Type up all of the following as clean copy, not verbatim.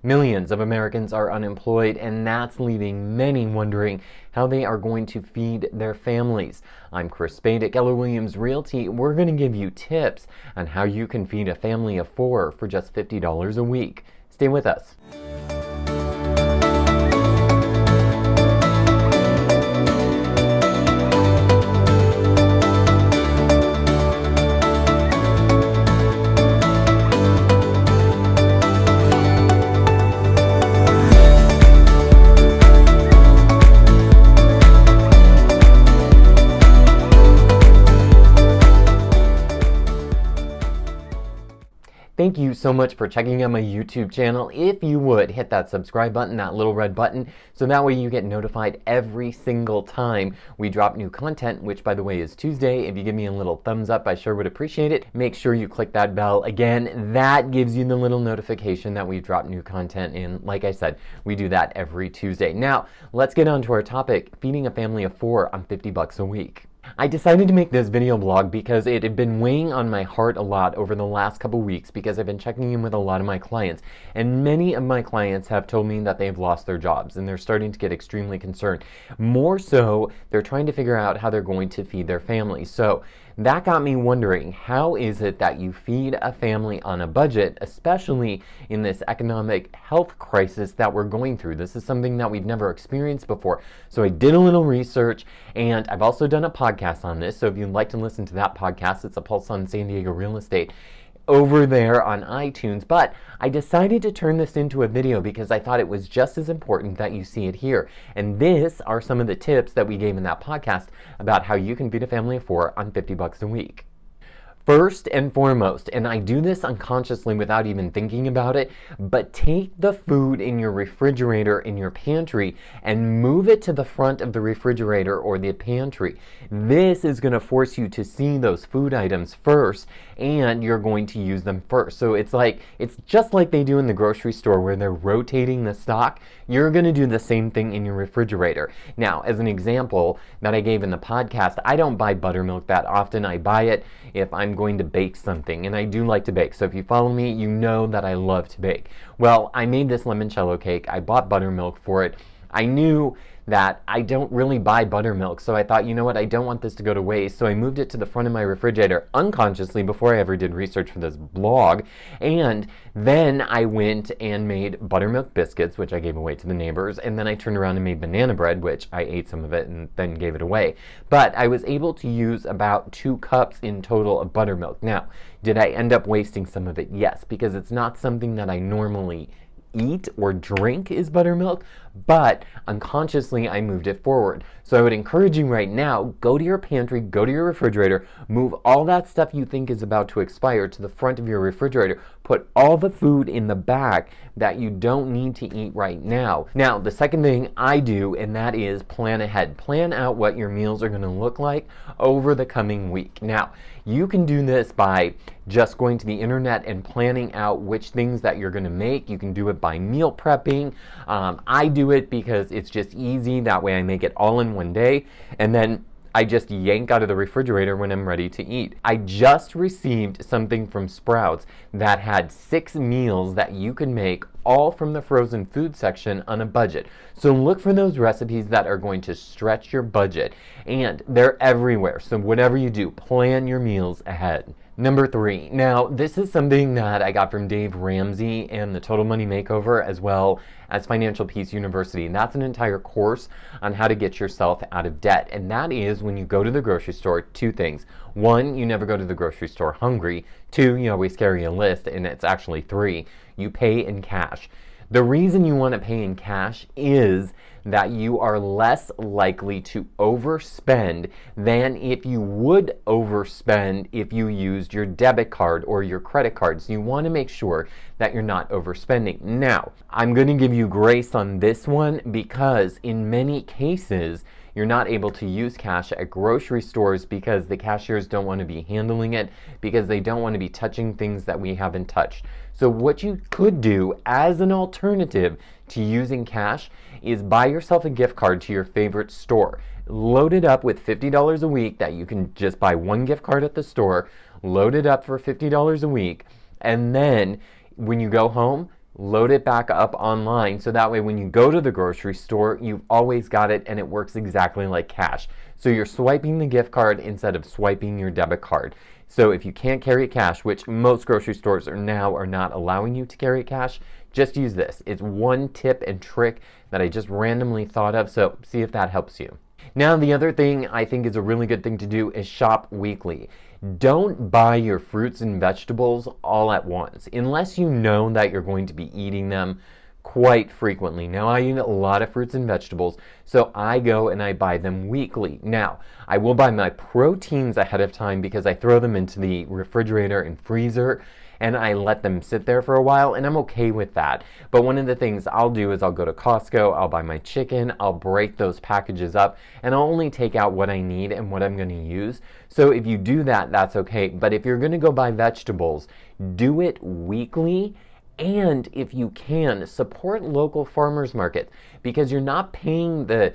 Millions of Americans are unemployed, and that's leaving many wondering how they are going to feed their families. I'm Chris Spade at Keller Williams Realty. We're going to give you tips on how you can feed a family of 4 for just $50 a week. Stay with us. Thank you so much for checking out my YouTube channel. If you would, hit that subscribe button, that little red button, so that way you get notified every single time we drop new content, which by the way is Tuesday. If you give me a little thumbs up, I sure would appreciate it. Make sure you click that bell. Again, that gives you the little notification that we drop new content, and like I said, we do that every Tuesday. Now, let's get on to our topic, feeding a family of 4 on $50 a week. I decided to make this video blog because it had been weighing on my heart a lot over the last couple weeks because I've been checking in with a lot of my clients, and many of my clients have told me that they've lost their jobs and they're starting to get extremely concerned. More so, they're trying to figure out how they're going to feed their family. So that got me wondering, how is it that you feed a family on a budget, especially in this economic health crisis that we're going through? This is something that we've never experienced before. So I did a little research, and I've also done a podcast on this. So if you'd like to listen to that podcast, it's a Pulse on San Diego Real Estate over there on iTunes. But I decided to turn this into a video because I thought it was just as important that you see it here. And this are some of the tips that we gave in that podcast about how you can feed a family of 4 on $50 a week. First and foremost, and I do this unconsciously without even thinking about it, but take the food in your refrigerator in your pantry and move it to the front of the refrigerator or the pantry. This is going to force you to see those food items first, and you're going to use them first. So it's just like they do in the grocery store where they're rotating the stock. You're going to do the same thing in your refrigerator. Now, as an example that I gave in the podcast, I don't buy buttermilk that often. I buy it if I'm going to bake something, and I do like to bake. So if you follow me, you know that I love to bake. Well, I made this limoncello cake. I bought buttermilk for it. I knew that I don't really buy buttermilk, so I thought, you know what, I don't want this to go to waste, so I moved it to the front of my refrigerator unconsciously before I ever did research for this blog, and then I went and made buttermilk biscuits, which I gave away to the neighbors, and then I turned around and made banana bread, which I ate some of it and then gave it away. But I was able to use about 2 cups in total of buttermilk. Now, did I end up wasting some of it? Yes, because it's not something that I normally eat or drink is buttermilk, but unconsciously I moved it forward. So I would encourage you right now, go to your pantry, go to your refrigerator, move all that stuff you think is about to expire to the front of your refrigerator, put all the food in the back that you don't need to eat right now. Now, the second thing I do, and that is plan ahead. Plan out what your meals are going to look like over the coming week. Now, you can do this by just going to the internet and planning out which things that you're going to make. You can do it by meal prepping. I do it because it's just easy. That way I make it all in one day, and then I just yank out of the refrigerator when I'm ready to eat. I just received something from Sprouts that had 6 meals that you can make all from the frozen food section on a budget. So look for those recipes that are going to stretch your budget, and they're everywhere. So whatever you do, plan your meals ahead. Number 3. Now, this is something that I got from Dave Ramsey and the Total Money Makeover, as well as Financial Peace University. And that's an entire course on how to get yourself out of debt. And that is, when you go to the grocery store, 2 things. 1, you never go to the grocery store hungry. 2, you always carry a list. And it's actually 3, you pay in cash. The reason you want to pay in cash is that you are less likely to overspend than if you would overspend if you used your debit card or your credit card. So you want to make sure that you're not overspending. Now, I'm going to give you grace on this one because in many cases, you're not able to use cash at grocery stores because the cashiers don't want to be handling it, because they don't want to be touching things that we haven't touched. So what you could do as an alternative to using cash is buy yourself a gift card to your favorite store. Load it up with $50 a week that you can just buy 1 gift card at the store, load it up for $50 a week, and then when you go home, load it back up online, so that way when you go to the grocery store, you've always got it and it works exactly like cash. So you're swiping the gift card instead of swiping your debit card. So if you can't carry cash, which most grocery stores are not allowing you to carry cash, just use this. It's one tip and trick that I just randomly thought of, so see if that helps you. Now, the other thing I think is a really good thing to do is shop weekly. Don't buy your fruits and vegetables all at once, unless you know that you're going to be eating them quite frequently. Now, I eat a lot of fruits and vegetables, so I go and I buy them weekly. Now, I will buy my proteins ahead of time because I throw them into the refrigerator and freezer, and I let them sit there for a while, and I'm okay with that. But one of the things I'll do is I'll go to Costco, I'll buy my chicken, I'll break those packages up, and I'll only take out what I need and what I'm going to use. So if you do that, that's okay. But if you're going to go buy vegetables, do it weekly. And if you can, support local farmers markets, because you're not paying the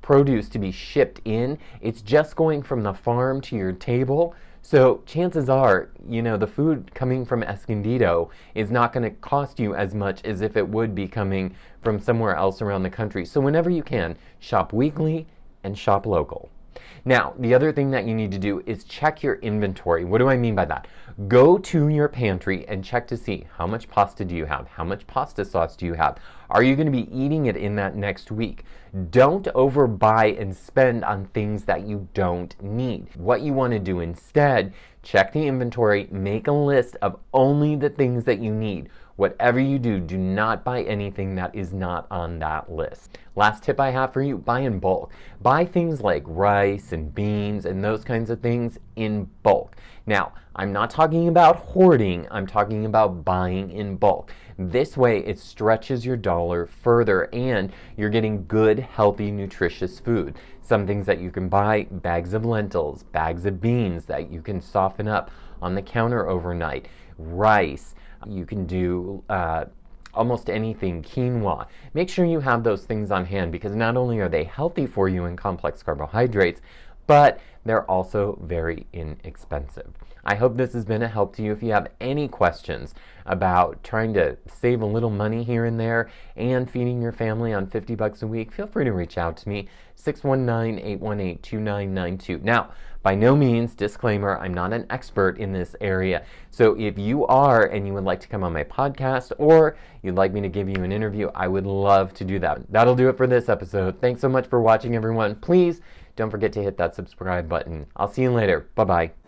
produce to be shipped in. It's just going from the farm to your table. So chances are, the food coming from Escondido is not going to cost you as much as if it would be coming from somewhere else around the country. So whenever you can, shop weekly and shop local. Now, the other thing that you need to do is check your inventory. What do I mean by that? Go to your pantry and check to see how much pasta do you have? How much pasta sauce do you have? Are you going to be eating it in that next week? Don't overbuy and spend on things that you don't need. What you want to do instead, check the inventory, make a list of only the things that you need. Whatever you do, do not buy anything that is not on that list. Last tip I have for you, buy in bulk. Buy things like rice and beans and those kinds of things in bulk. Now, I'm not talking about hoarding, I'm talking about buying in bulk. This way, it stretches your dollar further and you're getting good, healthy, nutritious food. Some things that you can buy, bags of lentils, bags of beans that you can soften up on the counter overnight, rice. You can do almost anything, quinoa. Make sure you have those things on hand because not only are they healthy for you in complex carbohydrates, but they're also very inexpensive. I hope this has been a help to you. If you have any questions about trying to save a little money here and there and feeding your family on $50 a week, feel free to reach out to me, 619-818-2992. Now, by no means, disclaimer, I'm not an expert in this area. So if you are and you would like to come on my podcast or you'd like me to give you an interview, I would love to do that. That'll do it for this episode. Thanks so much for watching, everyone. Please don't forget to hit that subscribe button. I'll see you later. Bye-bye.